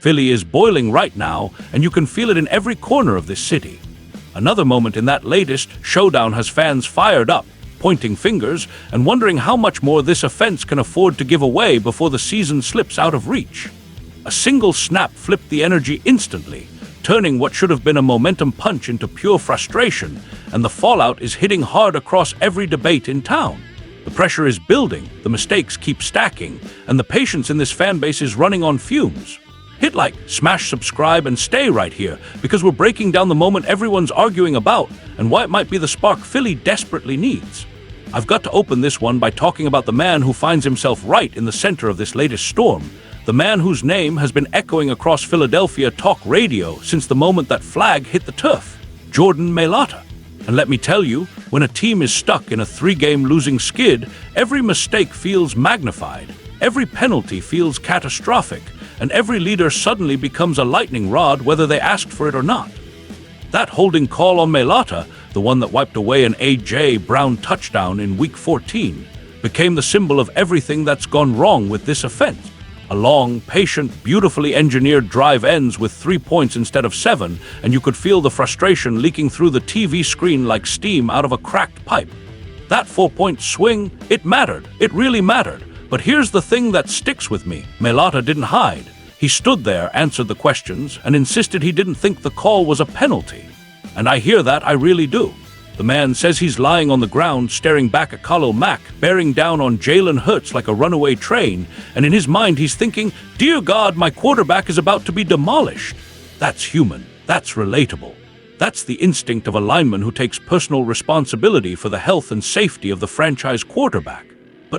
Philly is boiling right now, and you can feel it in every corner of this city. Another moment in that latest showdown has fans fired up, pointing fingers, and wondering how much more this offense can afford to give away before the season slips out of reach. A single snap flipped the energy instantly, turning what should have been a momentum punch into pure frustration, and the fallout is hitting hard across every debate in town. The pressure is building, the mistakes keep stacking, and the patience in this fan base is running on fumes. Hit like, smash subscribe, and stay right here, because we're breaking down the moment everyone's arguing about and why it might be the spark Philly desperately needs. I've got to open this one by talking about the man who finds himself right in the center of this latest storm, the man whose name has been echoing across Philadelphia talk radio since the moment that flag hit the turf, Jordan Mailata. And let me tell you, when a team is stuck in a 3-game losing skid, every mistake feels magnified, every penalty feels catastrophic, and every leader suddenly becomes a lightning rod whether they asked for it or not. That holding call on Mailata, the one that wiped away an A.J. Brown touchdown in Week 14, became the symbol of everything that's gone wrong with this offense. A long, patient, beautifully engineered drive ends with 3 points instead of 7, and you could feel the frustration leaking through the TV screen like steam out of a cracked pipe. That 4-point swing, it mattered. It really mattered. But here's the thing that sticks with me. Mailata didn't hide. He stood there, answered the questions, and insisted he didn't think the call was a penalty. And I hear that, I really do. The man says he's lying on the ground, staring back at Khalil Mack, bearing down on Jalen Hurts like a runaway train, and in his mind he's thinking, "Dear God, my quarterback is about to be demolished." That's human. That's relatable. That's the instinct of a lineman who takes personal responsibility for the health and safety of the franchise quarterback.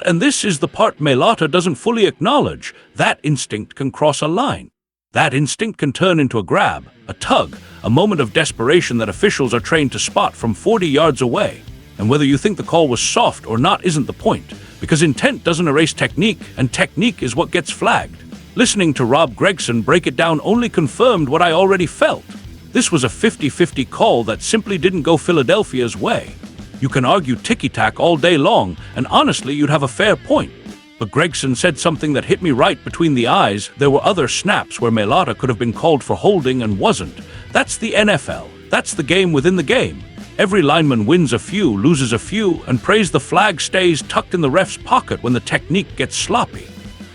And this is the part Mailata doesn't fully acknowledge, that instinct can cross a line. That instinct can turn into a grab, a tug, a moment of desperation that officials are trained to spot from 40 yards away. And whether you think the call was soft or not isn't the point, because intent doesn't erase technique, and technique is what gets flagged. Listening to Rob Gregson break it down only confirmed what I already felt. This was a 50-50 call that simply didn't go Philadelphia's way. You can argue ticky-tack all day long, and honestly, you'd have a fair point. But Gregson said something that hit me right between the eyes. There were other snaps where Mailata could have been called for holding and wasn't. That's the NFL. That's the game within the game. Every lineman wins a few, loses a few, and prays the flag stays tucked in the ref's pocket when the technique gets sloppy.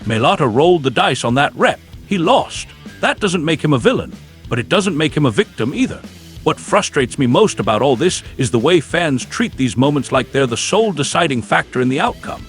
Mailata rolled the dice on that rep. He lost. That doesn't make him a villain, but it doesn't make him a victim either. What frustrates me most about all this is the way fans treat these moments like they're the sole deciding factor in the outcome.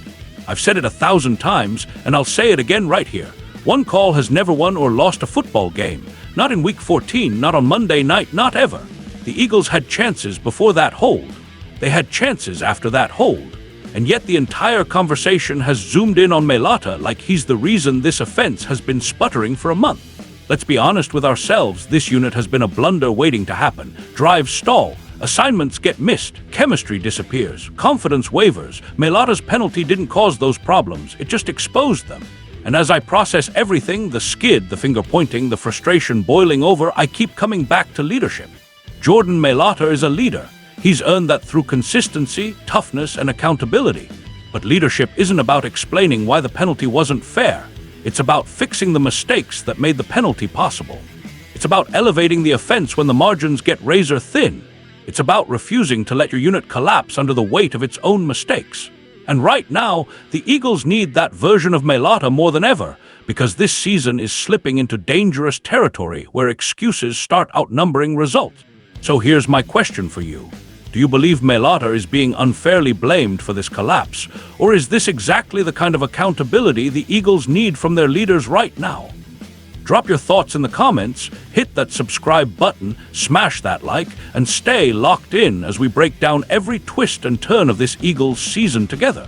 I've said it 1,000 times, and I'll say it again right here. One call has never won or lost a football game. Not in Week 14, not on Monday night, not ever. The Eagles had chances before that hold. They had chances after that hold. And yet the entire conversation has zoomed in on Mailata like he's the reason this offense has been sputtering for a month. Let's be honest with ourselves, this unit has been a blunder waiting to happen. Drives stall. Assignments get missed, chemistry disappears, confidence wavers. Mailata's penalty didn't cause those problems, it just exposed them. And as I process everything, the skid, the finger pointing, the frustration boiling over, I keep coming back to leadership. Jordan Mailata is a leader. He's earned that through consistency, toughness, and accountability. But leadership isn't about explaining why the penalty wasn't fair. It's about fixing the mistakes that made the penalty possible. It's about elevating the offense when the margins get razor thin. It's about refusing to let your unit collapse under the weight of its own mistakes. And right now, the Eagles need that version of Mailata more than ever, because this season is slipping into dangerous territory where excuses start outnumbering results. So here's my question for you. Do you believe Mailata is being unfairly blamed for this collapse, or is this exactly the kind of accountability the Eagles need from their leaders right now? Drop your thoughts in the comments, hit that subscribe button, smash that like, and stay locked in as we break down every twist and turn of this Eagles season together.